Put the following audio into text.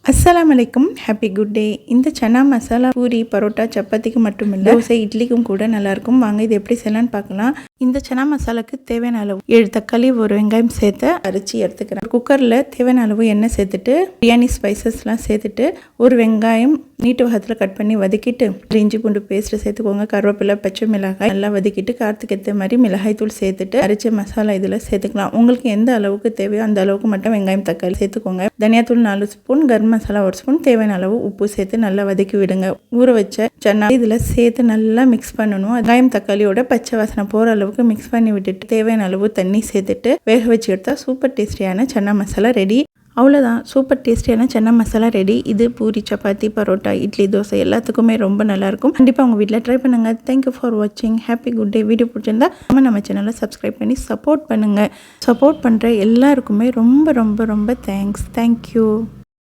அஸ்ஸலாமு அலைக்கும், happy good day. இந்த சன்னா மசாலா பூரி, பரோட்டா, சப்பாத்திக்கு மட்டும் இல்லை, தோசை, இட்லிக்கும் கூட நல்லாயிருக்கும். வாங்க இது எப்படி செய்யலான்னு பார்க்கலாம். இந்த சன்னா மசாலாவுக்கு தேவையான அளவு 7 தக்காளி, 1 வெங்காயம் சேர்த்து அரைச்சி எடுத்துக்கிறேன். குக்கரில் தேவையான அளவு எண்ணெய் சேர்த்துட்டு பிரியாணி ஸ்பைசஸ்லாம் சேர்த்துட்டு ஒரு வெங்காயம் நீட்டு வகத்தில் கட் பண்ணி வதக்கிட்டு இஞ்சி பூண்டு பேஸ்ட்டு சேர்த்துக்கோங்க. கருவேப்பிலை, பச்சை மிளகாய் நல்லா வதக்கிட்டு காரத்துக்கு ஏற்ற மாதிரி மிளகாய் தூள் சேர்த்துட்டு அரைச்ச மசாலா இதில் சேர்த்துக்கலாம். உங்களுக்கு எந்த அளவுக்கு தேவையோ அந்த அளவுக்கு மட்டும் வெங்காயம் தக்காளி சேர்த்துக்கோங்க. தனியாத்தூள் 4 ஸ்பூன், கரம் மசாலா 1 ஸ்பூன், தேவையான அளவு உப்பு சேர்த்து நல்லா வதக்கி விடுங்க. ஊற வச்ச சன்னா இதில் சேர்த்து நல்லா மிக்ஸ் பண்ணணும். வெங்காயம் தக்காளியோட பச்சை வாசனை போகிற அளவுக்கு மிக்ஸ் பண்ணி விட்டுட்டு தேவையான அளவு தண்ணி சேர்த்துட்டு வேக வச்சு எடுத்தால் சூப்பர் டேஸ்டியான சன்னா மசாலா ரெடி. அவ்வளோதான், சூப்பர் டேஸ்டியான சன்னா மசாலா ரெடி. இது பூரி, சப்பாத்தி, பரோட்டா, இட்லி, தோசை எல்லாத்துக்குமே ரொம்ப நல்லாயிருக்கும். கண்டிப்பாக உங்கள் வீட்டில் ட்ரை பண்ணுங்கள். தேங்க்யூ ஃபார் வாட்சிங். Happy good day. வீடியோ பிடிச்சிருந்தா நம்ம சேனலை சப்ஸ்கிரைப் பண்ணி சப்போர்ட் பண்ணுங்கள். சப்போர்ட் பண்ணுற எல்லாருக்குமே ரொம்ப ரொம்ப ரொம்ப தேங்க்ஸ். தேங்க்யூ.